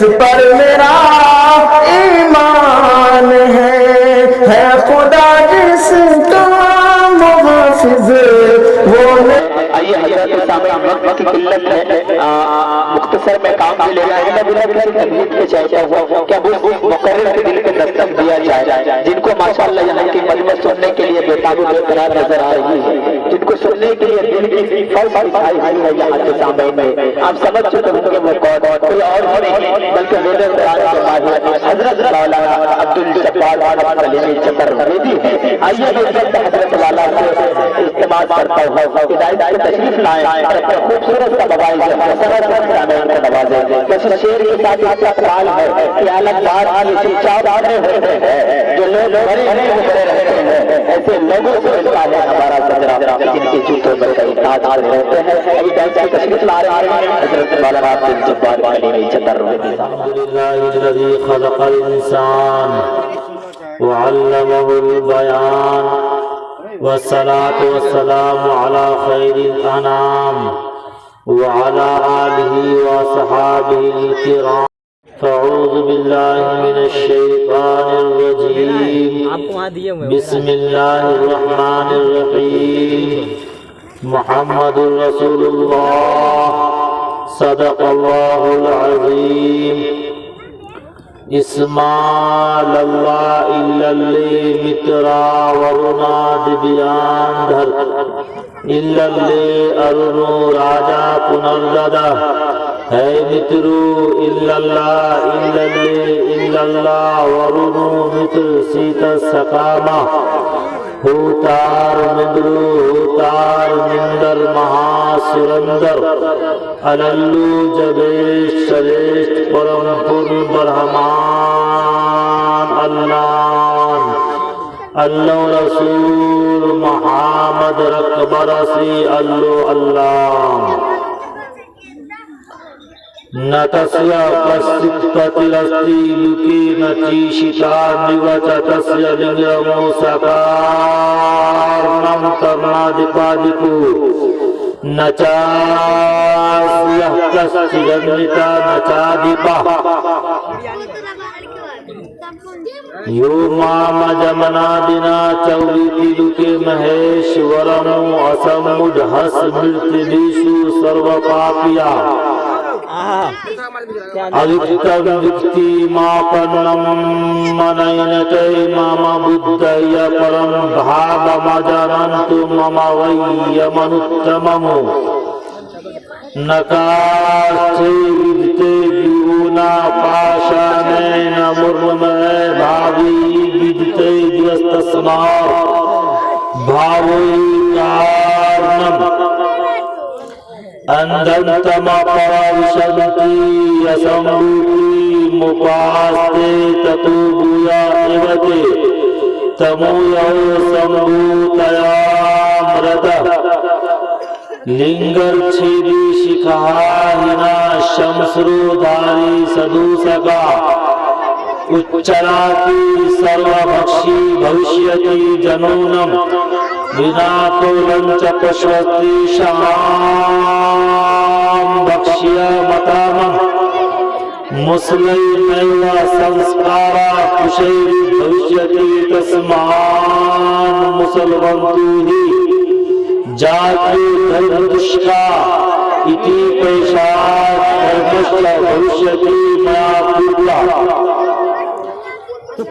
جس پر میرا ایمان ہے خدا جس کا محافظ وہ آئیے حضرت سامعین وقت کی قلت ہے، مختصر میں کام بھی لے جائے گا بلا کسی تمہید کے چاہتا ہوا کہ اب اس مقرر کے دل کے دستک دیا جائے جن کو ماشاءاللہ یہاں کی مجلس سننے کے لیے بےتاب و بےقرار نظر آ رہی ہے، جن کو سننے کے لیے دل کی فرض اٹھائی ہوئی ہے یہاں کے سامعین میں، آپ سمجھ چکے ہوں گے وہ کون کوئی اور نہیں بلکہ میرے قرآن کے ماہر حضرت مولانا عبدالجبار احمد سلیمی چترویدی ہے۔ آئیے میں سب حضرت والا سے استعمال کرتا ہوں ہدایت سے تشریف لائیں اور اپنے خوبصورت کا بوائی ہے سرد سامعین کا نوازے۔ کسی شعر کے ساتھ اس کا سوال ہے کہ الگ بات کسی چار آنے ہوتے ہیں جو لوگ بڑے بڑے رہتے ہیں، ایسے لوگوں سے ملتا ہے ہمارا سجرہ جن کے جوتوں میں کئی تاج ہوتے ہیں۔ ابھی ہدایت سے تشریف لا رہے ہیں حضرت مولانا عبدالجبار سلیمی چترویدی صاحب۔ الحمد لله الذي خلق الإنسان وعلمه البيان والصلاة والسلام على خير الأنام وعلى آله وصحابه الكرام فأعوذ بالله من الشيطان الرجيم بسم الله الرحمن الرحيم محمد رسول الله صدق الله العظيم اسمال اللہ اللہ مترا ورنا دبیان دھر اللہ ارنو راجا پنرددہ ہے مترو اللہ ورنو متر سیتا سقامہ ہوتار مندرو ہوتار مندر مہا سرندر عللو جبیش شریشت پرم پرن برہمان اللہ رسول محمد رکبرسی اللہ نتسیا پسکتلستی لکی نچیشتا نوچتسیا لنگرمو سکار نم ترنا دپا دپو نچا سیہ کسی گنتا نچا دپا یو مام جمنا دنا چولی تیلو کے مہیش ورمو اسمد حس ملتبیشو سرو پاپیا ادھکتر دکتی ما پنم منینتے ماما بدھیا پرم بھاب مجاننتو مما وی منتممو نکاستے بدھتے دیونا پاشانین مرمے بھاوی بدھتے دیستسمار بھاوی کارنم اندنتما پراوشنتی یسمبوتی مپاستے تتوبویا ایوتے تمویو سمبوتیا مردہ لنگر چھیدی شکھاہنا شمسرو داری سدوسکا اچراتی سرو بخشی بھوشیتی جنونم بنا کولنچ پشوتی شام بخشیا متامم مسلی نیوہ سنسکارا کشیری بھوشیتی تسمان مسلمنتو ہی جاتی دھردشکا اتی پیشات دھردشکا بھوشیتی میا پوپلا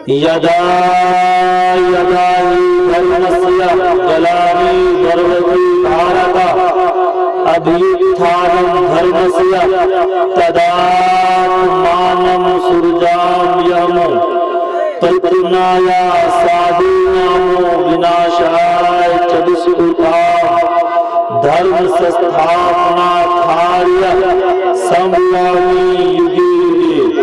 یدا یدائی دھرمسیا جلامی دروتی بھارتا ابھیتھانم دھرمسیا تدات مانم سرجام یمو تلتنایا سادینامو وناشای چدسکتا دھرم سستھاپنا تھاریا سملامی یگی یگی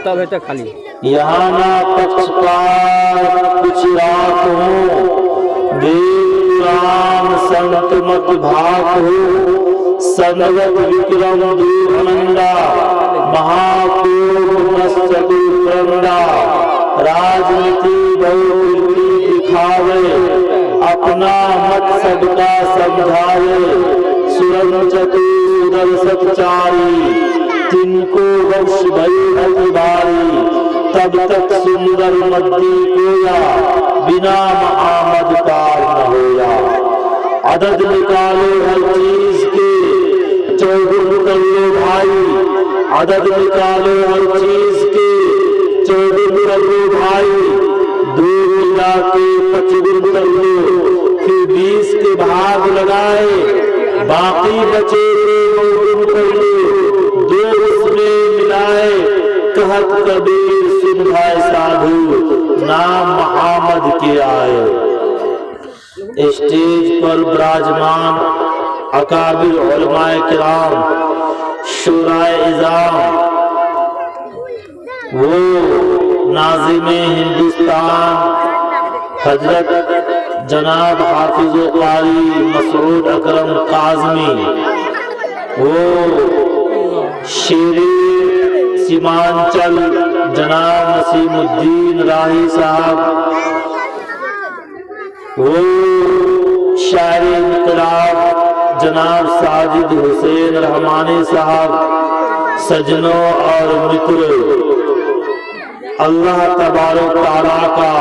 تب ہے تو خالی यहाँ ना पक्षपात कुछ रात हो, वेद पुराण संत मत भाग हो, संगत विक्रम दूरनंदा, महापूर्व नश्चतु प्रंदा, राजनीति बहुकीर्ति दिखावे, अपना मत सबका समझावे, सुरन चतु सुदर्शनचारी, तिनको वंश भई बारी, तब तक सुंदर मद्दी कोया, बिना महामद पार न होया। अदद निकालो हर चीज के, चौगुन कर लो भाई, अदद निकालो हर चीज के, चौगुन कर लो भाई, दो मिला के 25 कर लो, फिर 20 के भाग लगाए, बाकी बचे के 9 कर लो, 2 उसमें मिलाए, कहत कबीर सुन भाई साधु, नाम मोहम्मद के आए। स्टेज पर विराजमान अकाबिर उलमाए किराम, शुराए इज़ाम, वो नाज़िमे हिंदुस्तान हजरत जनाब हाफिज कारी मसूद अकरम काज़मी, वो शेरे सीमांचल जनाब नसीमुद्दीन राही साहब, वो शायर इनकलाब जनाब साजिद हुसैन रहमानी साहब, सजनों और मित्रों, अल्लाह तबारक तआला का,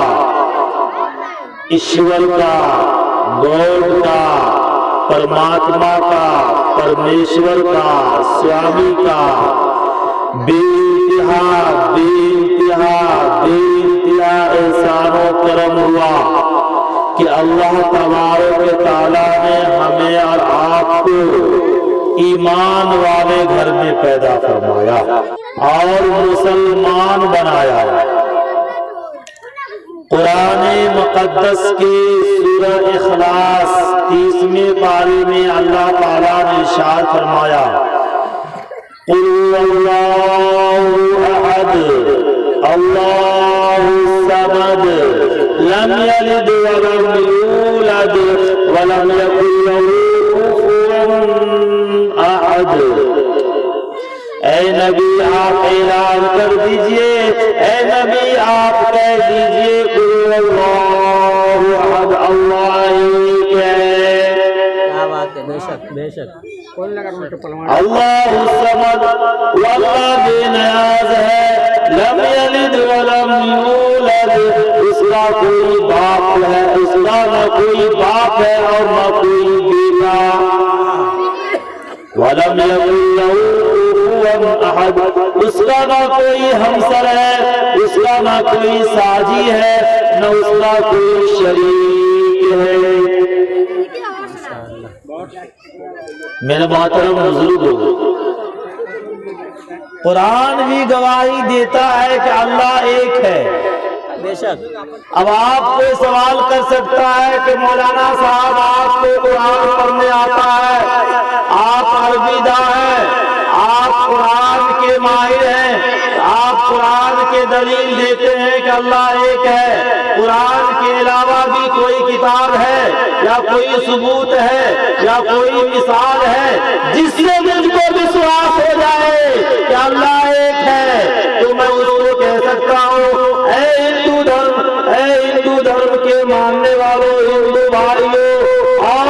ईश्वर का, गॉड का, परमात्मा का, परमेश्वर का, स्वामी का बेइंतहा एहसानो करम हुआ कि अल्लाह तबारक तआला ने हमें और आपको ईमान वाले घर में पैदा फरमाया और मुसलमान बनाया। कुरान मुक़द्दस की सूरह इखलास 30वें पारे में अल्लाह ताला ने इरशाद फरमाया, कुल अल्लाहु अहद अल्लाहु समद लम यलिद वलम यूलद वलम यकुल लहू कुफुवन अहद। ऐ नबी आप ऐलान कर दीजिए, ऐ नबी आप कह दीजिए, कुल अल्लाहु अहद, अल्लाह एक है। क्या बात है, बेशक बेशक। अल्लाहु समद, अल्लाह बेनियाज है, लम यलिद वलम यूलद, उसका कोई बाप है, उसका न कोई बाप है और न कोई बेटा, वलम यकुल लहू कुफुवन अहद, उसका न कोई हमसर है, उसका न कोई साजी है, न उसका कोई शरीक है। मेरे मोहतरम बुजुर्गों, कुरान भी गवाही देता है कि अल्लाह एक है। बेशक। अब आप कोई सवाल कर सकता है कि मौलाना साहब आपको कुरान पढ़ने आता है, आप अरबीदा हैं, आप कुरान के माहिर हैं, आप कुरान के दलील देते हैं कि अल्लाह एक है, कुरान के अलावा भी कोई किताब है या कोई सबूत है या कोई मिसाल है जिससे मुझको विश्वास हो जाए कि अल्लाह एक है, तो मैं उसको कह सकता हूँ, ऐ हिंदू धर्म के मानने वालों, हिंदू भाइयों और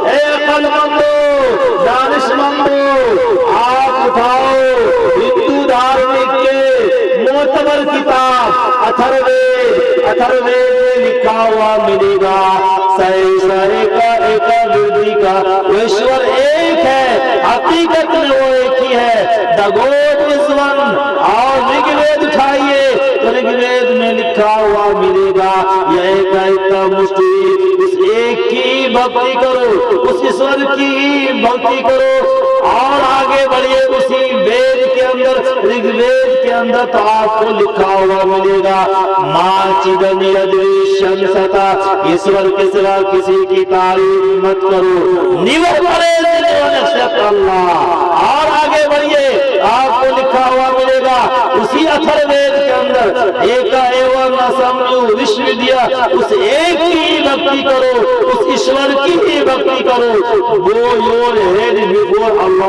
ऐ अक्लमंदों, दानिशमंदों, आप उठाओ हिंदू धार्मिक के मोतबर किताब अथर्ववेद में लिखा हुआ मिलेगा, सही का एक वृद्धि का ईश्वर एक है, हकीकत में वो एक ही है। The God is one. और ऋग्वेद उठाइए तो ऋग्वेद में लिखा हुआ मिलेगा, यह एक मुष्टि, उस एक की भक्ति करो, उस ईश्वर की भक्ति करो और आगे बढ़िए। उसी वेद के अंदर, ऋग्वेद के अंदर तो आपको लिखा हुआ मिलेगा, मां चिदन यद्विशं सता, ईश्वर के सिवा किसी की तारीफ मत करो, निवह परे अल्लाह। और आगे बढ़िए, आपको लिखा हुआ मिलेगा। उसी अथर्ववेद के अंदर एका एवं असंख्य विश्वविद्या, उस एक की ही भक्ति करो, उस ईश्वर की ही भक्ति करो। गो योर हेड बिफोर अल्लाह।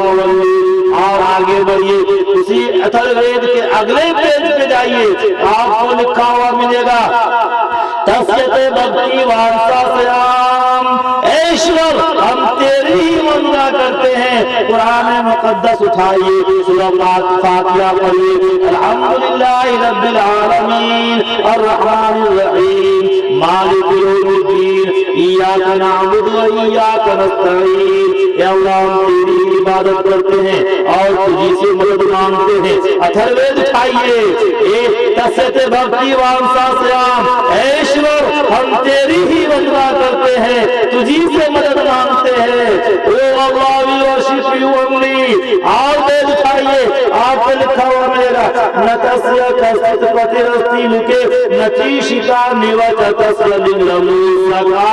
और आगे बढ़िए, उसी अथर्ववेद के अगले पेज पे जाइए, आपको लिखा हुआ मिलेगा तस्यते भक्ति वांसा श्याम, ईश्वर हम तेरी ही वंदना करते हैं। कुरान मुकद्दस उठाइए, सूरह फातिहा पढ़िए, अल्हम्दुलिल्लाहि रब्बिल आलमीन अर्रहमानिर रहीम मालिकिल यौमिद्दीन इय्याका नअबुदु व इय्याका नस्तईन। या अल्लाह हम तेरी इबादत करते हैं और तुझी से मदद मांगते हैं। अथर्ववेद उठाइए, एक तस्यते भक्ति वांसा श्याम, ईश्वर हम तेरी ही वंदना करते हैं, तुझी से मदद मांगते हैं। ओ Allah we worship you only. और वेद उठाइए, आपको लिखा हुआ मिलेगा न तस्य कस्य प्रतिरस्ति लुके न चीशिका निवच तस्य लिंगमु सगा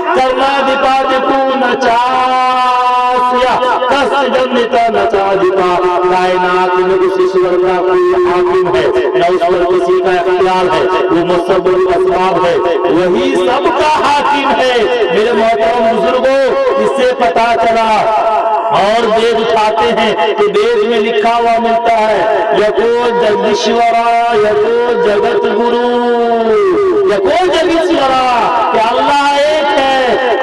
कर्मा दीपादिपू न चास्या कस जन्मिता न चादिता। कायनात में उस ईश्वर का कोई हाकिम है, न उस पर किसी का इख्तियार है, वो मुसब्बिब असबाब है, वही सबका हाकिम है। मेरे मोहतरम बुजुर्गों, इससे पता चला। और वेद उठाते हैं तो वेद में लिखा हुआ मिलता है यको जगदीश्वरा यको जगत गुरु, यको जगदीश्वरा, कि अल्लाह एक है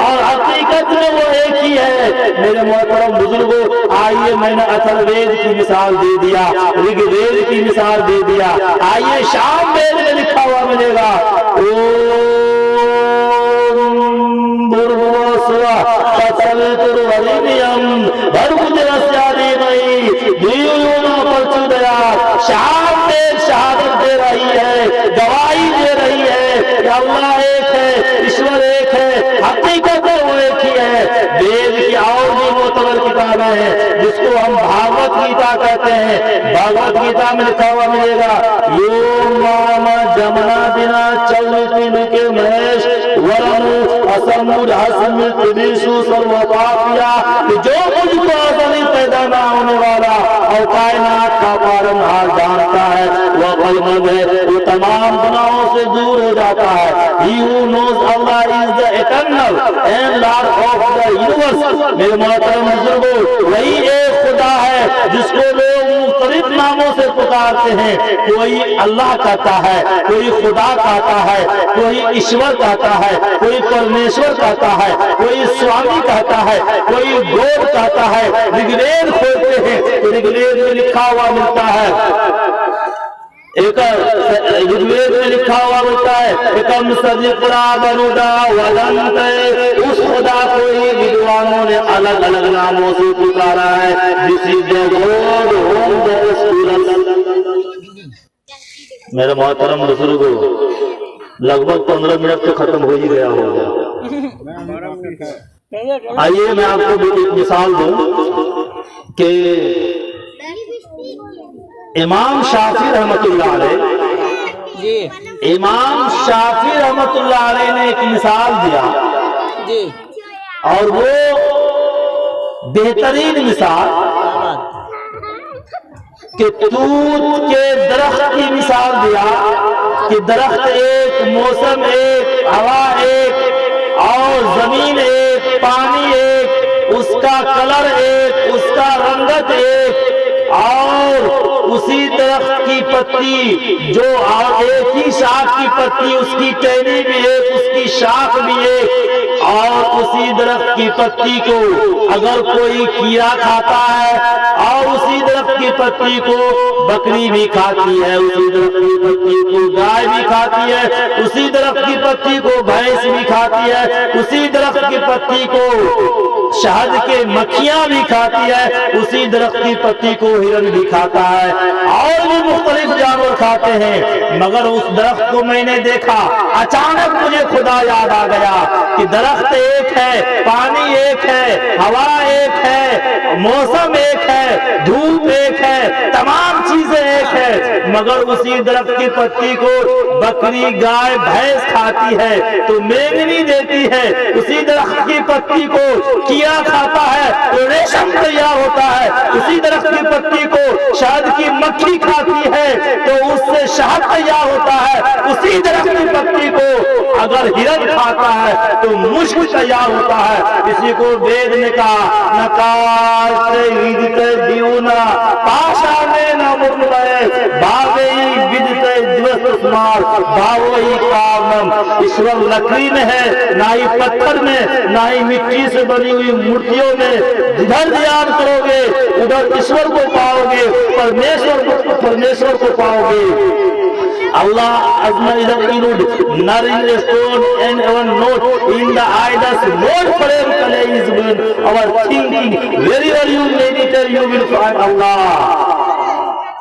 और हकीकत में वो एक ही है। मेरे मोहतरम बुजुर्गों, आइए मैंने अथर्ववेद की मिसाल दे दिया, ऋग्वेद की मिसाल दे दिया, आइए शाम वेद में लिखा हुआ मिलेगा ओम भूर्भुवः स्वः तत्सवितुर्वरेण्यं भर्गो देवस्य धियो यो न प्रचोदयात्। शाम वेद शहादत दे रही है, गवाही दे रही है कि अल्लाह एक है, ईश्वर एक है, हकीकत में वो एक ही है। वेद की और भी मोतबर किताबें हैं जिसको हम भागवत गीता कहते हैं। भागवत गीता में लिखा हुआ मिलेगा यो मामा जमुना दिना चौलिति लुके महेश वरनु असमुद हसमित विशु सर्वपापिया, जो मुझको असली पैदा ना होने वाला और कायनात का पालनहार जानता है, वह भयमंद है, वो तमाम गुनाहों से दूर हो जाता है। He who knows Allah is the eternal and Lord of the universe। मेरे मोहतरम बुजुर्गों, वही एक खुदा है जिसको लोग मुख्तलिफ नामों से पुकारते हैं। कोई अल्लाह कहता है, कोई खुदा कहता है, कोई ईश्वर कहता है, कोई परमेश्वर कहता है, कोई स्वामी कहता है, कोई गॉड कहता है। ऋग्वेद खोलते हैं तो ऋग्वेद में लिखा हुआ मिलता है, एक ऋग्वेद में लिखा हुआ होता है एकम सजित्रा बरुदा वदंत। उस खुदा को ही विद्वानों ने अलग अलग नामों से पुकारा है। This is the God home the spirit. मेरे मोहतरम बुजुर्गों, लगभग 15 मिनट तो खत्म हो ही गया होगा। आइए मैं आपको एक मिसाल दूं कि इमाम शाफी रहमतुल्लाह अलैह, इमाम शाफी रहमतुल्लाह अलैह ने एक मिसाल दिया और वो बेहतरीन मिसाल कि तूत के दरख्त की मिसाल दिया कि दरख्त एक, मौसम एक, हवा एक और जमीन एक, पानी एक, उसका कलर एक, उसका रंगत एक और उसी दरख्त की पत्ती जो एक ही शाख की पत्ती, उसकी टहनी भी एक, उसकी शाख भी एक। और उसी दरख्त की पत्ती को अगर कोई कीड़ा खाता है और उसी दरख्त की पत्ती को बकरी भी खाती है, उसी दरख्त की पत्ती को गाय भी खाती है, उसी दरख्त की पत्ती को भैंस भी खाती है, उसी दरख्त की पत्ती को शहद के मक्खियां भी खाती है, उसी दरख्त की पत्ती को हिरन भी खाता है और भी मुख्तलिफ जानवर खाते हैं। मगर उस दरख्त को मैंने देखा, अचानक मुझे खुदा याद आ गया कि दरख्त درخت ایک ہے، پانی ایک ہے، ہوا ایک ہے، موسم ایک ہے، دھوپ ایک ہے، تمام چیزیں ایک ہے، مگر اسی درخت کی پتی کو بکری گائے بھینس کھاتی ہے تو مینگنی دیتی ہے، اسی درخت کی پتی کو کیڑا کھاتا ہے تو ریشم تیار ہوتا ہے، اسی درخت کی پتی کو شہد کی مکھی کھاتی ہے تو اس سے شہد تیار ہوتا ہے، اسی درخت کی پتی کو اگر ہرن کھاتا ہے تو مشک تیار ہوتا ہے۔ اسی کو وید نے کہا نکاستے ویدتے دیونا پاشانے نہ مرمے باغئی ویدتے دیوس مار باوئی کامم۔ ایشور لکڑی میں ہے، نہ ہی پتھر میں، نہ ہی مٹی سے بنی ہوئی مورتیوں میں، جدھر دھیان کرو گے ادھر ایشور کو پاؤ گے، پرمیشور کو پاؤ گے۔ Allah has neither included nor in the stone and our note in the idols not forever collision our thinking wherever you meditate you will find Allah.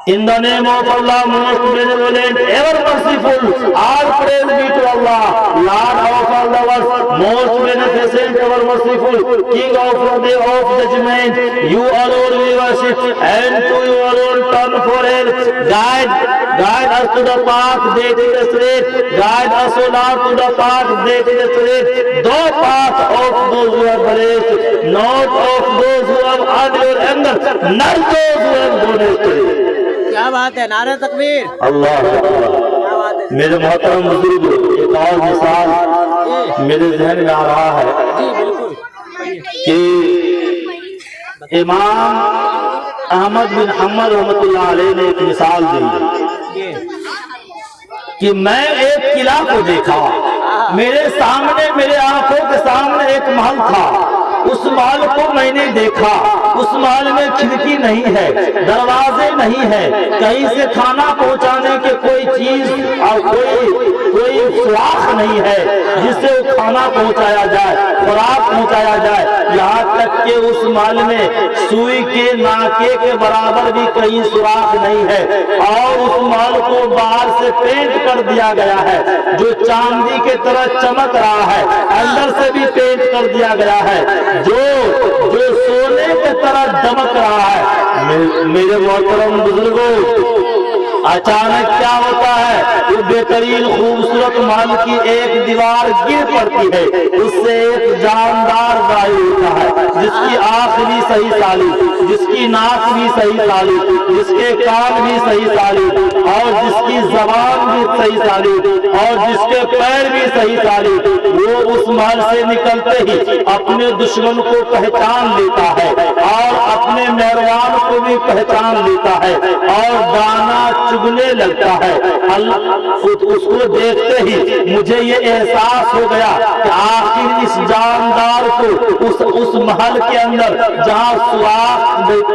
In the name of Allah, most benevolent, ever merciful, all praise be to Allah, Lord of all the worlds, most beneficent, ever merciful, King of the day of judgment. You alone we worship, and to you alone turn for help. Guide us to the path that is straight. Guide us, O Lord, to the path that is straight. The path of those who are blessed, not of those who have earned your anger, not those who have gone astray. کیا بات ہے، نعرہ تکبیر، اللہ کیا بات ہے میرے محترم بزرگ، ایک اور مثال میرے ذہن میں آ رہا ہے جی بالکل کہ امام احمد بن حنبل رحمۃ اللہ علیہ نے ایک مثال دی کہ میں ایک قلعہ کو دیکھا، میرے سامنے، میرے آنکھوں کے سامنے ایک محل تھا، اس محل کو میں نے دیکھا، اس محل میں کھڑکی نہیں ہے، دروازے نہیں ہے، کہیں سے کھانا پہنچانے کے کوئی چیز اور کوئی سوراخ نہیں ہے جس سے وہ کھانا پہنچایا جائے، خوراک پہنچایا جائے، یہاں تک کہ اس محل میں سوئی کے ناکے کے برابر بھی کہیں سوراخ نہیں ہے، اور اس محل کو باہر سے پینٹ کر دیا گیا ہے جو چاندی کے طرح چمک رہا ہے، اندر سے بھی پینٹ کر دیا گیا ہے جو سونے کی طرح دمک رہا ہے۔ میرے محترم بزرگوں، اچانک کیا ہوتا ہے، وہ بہترین خوبصورت محل کی ایک دیوار گر پڑتی ہے، اس سے ایک جاندار ظاہر ہوتا ہے جس کی آنکھ بھی صحیح سالی، جس کی ناک بھی صحیح سالی، جس کے کان بھی صحیح سالی، اور جس کی زبان بھی صحیح سالی، اور جس کے پیر بھی صحیح سالی، وہ اس محل سے نکلتے ہی اپنے دشمن کو پہچان لیتا ہے اور اپنے مہربان کو بھی پہچان لیتا ہے اور دانا چگنے لگتا ہے۔ اس کو دیکھتے ہی مجھے یہ احساس ہو گیا کہ آخر اس جاندار کو اس محل کے اندر جہاں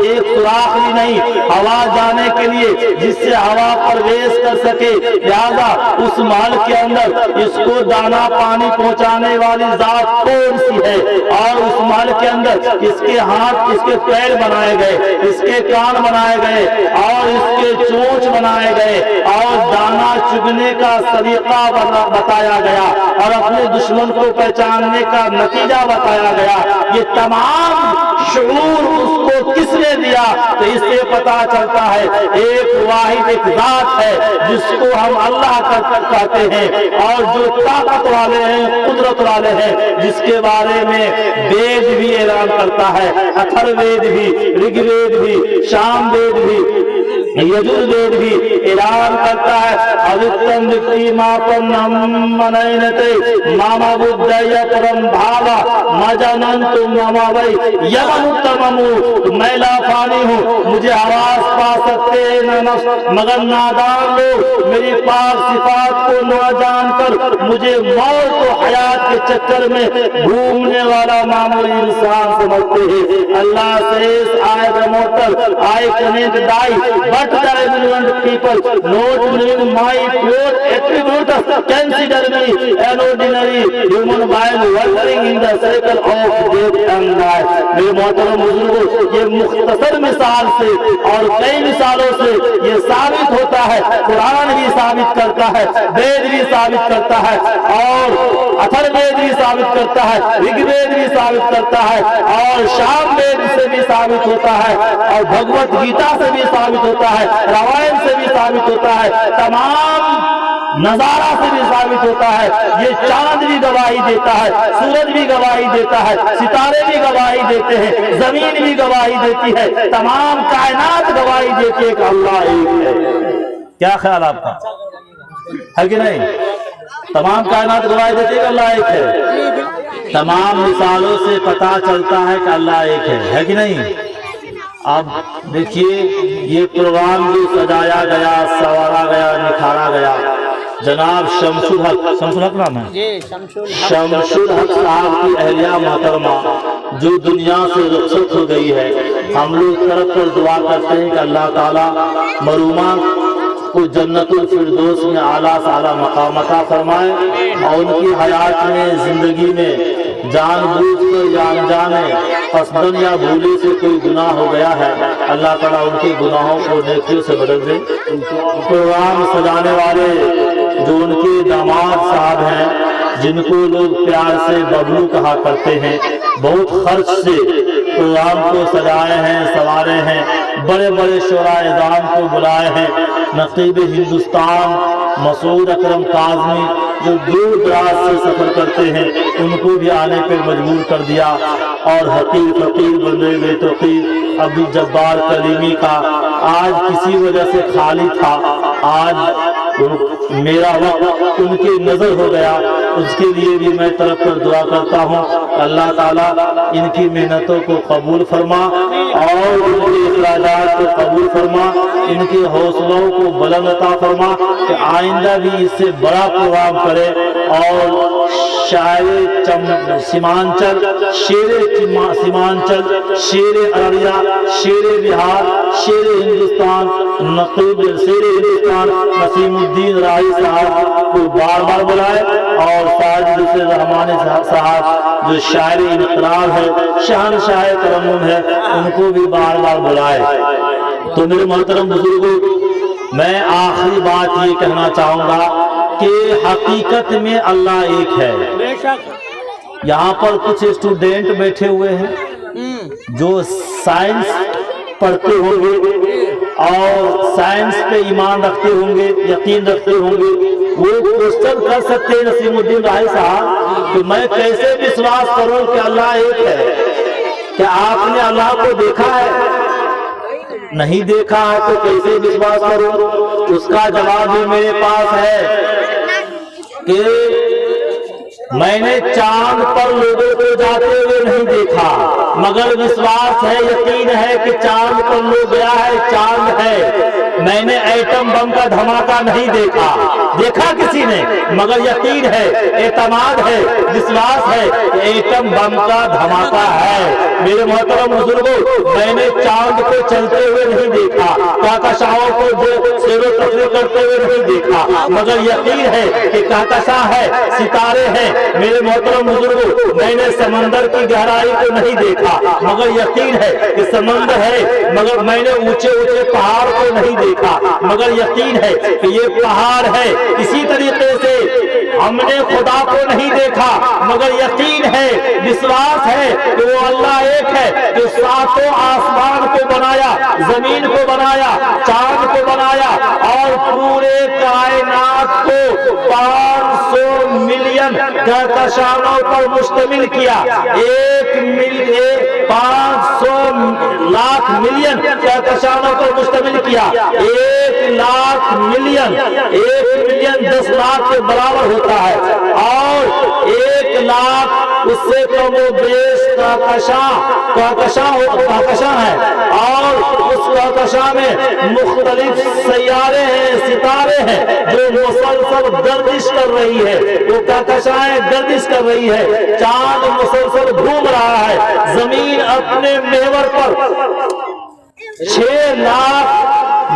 ایک سوراخ بھی نہیں ہوا جانے کے لیے جس سے ہوا پرویش کر سکے، لہذا اس محل کے اندر اس کو دانا پانی پہنچانے والی ذات کون سی ہے، اور اس محل کے اندر اس کے ہاتھ، اس کے پیر بنائے گئے، اس کے کان بنائے گئے اور اس کے چونچ بنائے گئے اور دانا چگنے کا طریقہ بتایا گیا اور اپنے دشمن کو پہچاننے کا نتیجہ بتایا گیا۔ یہ تمام شعور اس کو کس نے دیا؟ تو اس سے پتا چلتا ہے ایک واحد ایک ذات ہے جس کو ہم اللہ کہتے ہیں اور جو طاقت والے ہیں، قدرت والے ہیں، جس کے بارے میں وید بھی اعلان کرتا ہے، اتھر وید بھی، رگ وید بھی، شام وید بھی، یجر وید بھی اعلان کرتا ہے اوتم وکتی ماپم منینتے ماما بدھیا پرم بھاوا مجننتو ماما وی یمنتممو، میں لا فانی ہوں، مجھے حواس پا سکتے ہیں نہ نفس، مگر نادان لوگ میری پاک صفات کو نہ جان کر مجھے موت و حیات کے چکر میں گھومنے والا معمولی انسان سمجھتے ہیں۔ اللہ says I am immortal, I cannot die, but the ignorant people not knowing my pure attributes consider me an ordinary human while wandering in the circle of death and life۔ میرے محترم بزرگوں، یہ مختصر مثال سے اور کئی مثالوں سے یہ ثابت ہوتا ہے، قرآن بھی ثابت کرتا ہے، وید بھی ثابت کرتا ہے اور अथर्व वेद भी साबित करता है, ऋग्वेद भी साबित करता है, और शाम वेद से भी साबित होता है, और भगवत गीता से भी साबित होता है, रामायण से भी साबित होता है, तमाम नजारा से भी साबित होता है। ये चांद भी गवाही देता है, सूरज भी गवाही देता है, सितारे भी गवाही देते हैं, जमीन भी गवाही देती है, तमाम कायनात गवाही देती है कि अल्लाह एक है। क्या ख्याल आपका है कि नहीं? तमाम कायनात गवाही देती है कि अल्लाह एक है। तमाम मिसालों से पता चलता है कि अल्लाह एक है कि नहीं? अब देखिए, ये प्रोग्राम जो सजाया गया, संवारा गया, निखारा गया, जनाब शमसुल हक नाम है, शमसुल हक साहब की अहलिया मोहतरमा जो दुनिया से रुखसत हो गई है, हम लोग तरफ पर दुआ करते हैं कि अल्लाह ताला मरूमा को जन्नतुल फिरदौस में आला से आला मकाम अता फरमाए, और उनकी हयात में, जिंदगी में जानबूझकर या अनजाने, कसदन या भूले से कोई गुनाह हो गया है, अल्लाह ताला उनके गुनाहों को नेकियों से बदल दे। प्रोग्राम सजाने वाले जो उनके दामाद साहब हैं, जिनको लोग प्यार से बबलू कहा करते हैं, बहुत खर्च से प्रोग्राम को सजाए हैं, संवारे हैं, बड़े बड़े शोरा-ए-इज़ाम को बुलाए हैं, नक़ीब हिंदुस्तान मसूद अकरम काज़मी जो दूर दराज से सफर करते हैं, उनको भी आने पर मजबूर कर दिया, और हकीर फकीर बंदे बेतौकीर अब्दुल जब्बार कलीमी का आज किसी वजह से खाली था, आज मेरा वक्त उनकी नजर हो गया, उसके लिए भी मैं तरफ पर दुआ करता हूँ। अल्लाह ताला इनकी मेहनतों को कबूल फरमा और इनके इखराजात को कबूल फरमा, इनके हौसलों को बुलंद अता फरमा कि आइंदा भी इससे बड़ा प्रोग्राम करे, और शायर सीमांचल, शेर सीमांचल, शेर अररिया, शेर बिहार, शेर हिंदुस्तान, नक़ीब शेर हिंदुस्तान नसीमुद्दीन राही साहब को बार बार बुलाए, और साजिद रहमानी साहब जो शायर इनकलाब है, शहनशाह तरन्नुम है, उनको भी बार बार बुलाए। तो मेरे मोहतरम बुजुर्गों, मैं आखिरी बात ये कहना चाहूंगा कि हकीकत में अल्लाह एक है। यहाँ पर कुछ स्टूडेंट बैठे हुए हैं जो साइंस पढ़ते होंगे और साइंस पे ईमान रखते होंगे, यकीन रखते होंगे, वो क्वेश्चन कर सकते हैं नसीमुद्दीन राही साहब कि मैं कैसे विश्वास करूं कि अल्लाह एक है? क्या आपने अल्लाह को देखा है? नहीं देखा है तो कैसे विश्वास करूं? उसका जवाब भी मेरे पास है कि मैंने चांद पर लोगों को जाते हुए नहीं देखा, मगर विश्वास है, यकीन है कि चांद पर लोग गया है, चांद है। मैंने एटम बम का धमाका नहीं देखा, देखा किसी ने, मगर यकीन है, एतमाद है, विश्वास है कि एटम बम का धमाका है। मेरे मोहतरम बुजुर्गों, मैंने चांद को चलते हुए नहीं देखा, कहकशाओं को सैरो तफरीह करते हुए नहीं देखा, मगर यकीन है कि कहकशां है, सितारे हैं। मेरे मोहतरम बुजुर्गों, मैंने समंदर की गहराई को नहीं देखा, मगर यकीन है कि समंदर है, मगर मैंने ऊंचे ऊंचे पहाड़ को नहीं देखा, मगर यकीन है कि ये पहाड़ है। इसी तरीके से हमने खुदा को नहीं देखा, मगर यकीन है, विश्वास है कि वो अल्लाह एक है जो सातों आसमान को बनाया, जमीन को बनाया, चांद को बनाया, और पूरे कायनात को 500 मिलियन कहकशानों पर मुश्तमिल किया। 500 लाख मिलियन कहकशानों पर मुश्तमिल किया। 1 लाख मिलियन, 1 मिलियन 10 लाख के बराबर होता है, और 1 लाख उससे कम बेश कहकशां है, और उस कहकशां में मुख्तलिफ सैयारे हैं, सितारे हैं जो मुसलसल गर्दिश कर रही है, वो कहकशाएं गर्दिश कर रही है, चांद मुसलसल घूम रहा है, जमीन अपने महवर पर 6 लाख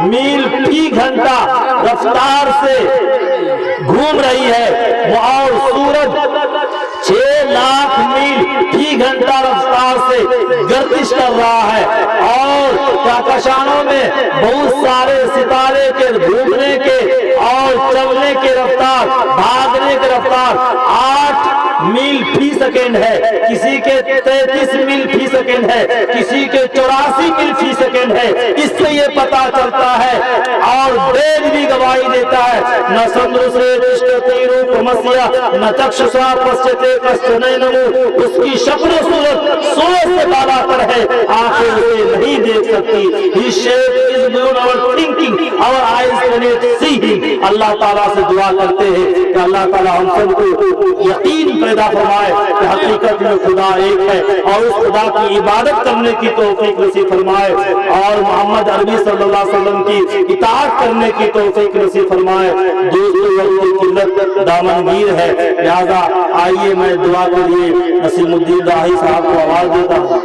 मील फी घंटा रफ्तार से घूम रही है, और सूरज 6 लाख मील फी घंटा रफ्तार से गर्दिश कर रहा है, और कहकशानों में बहुत सारे सितारे के घूमने के और चलने के रफ्तार, भागने की रफ्तार 8 मील फी सेकेंड है, किसी के 33 मील फी सेकेंड है, किसी के 84 मील फी सेकेंड है। इससे ये पता चलता है और वेद भी गवाही देता है, न सदृशे दृष्टते रूपमस्य न चक्षुषा पश्यते कश्चनैनमु, उसकी शक्ल सूरत सोच से बालातर है, आंखें उसे नहीं देख सकती। His shape is beyond our thinking, our eyes cannot see him। अल्लाह ताला से दुआ करते हैं कि अल्लाह ताला हम सबको यकीन पैदा फरमाए कि हकीकत में खुदा एक है और उस खुदा की इबादत करने की तौफीक नसीब फरमाए और मोहम्मद अरबी सल्लल्लाहु अलैहि वसल्लम की इताअत करने की तौफीक नसीब फरमाए। दोस्तों वक्त की किल्लत दामनगीर है, लिहाजा आइए मैं दुआ के लिए नसीमुद्दीन राही साहब को आवाज देता हूँ।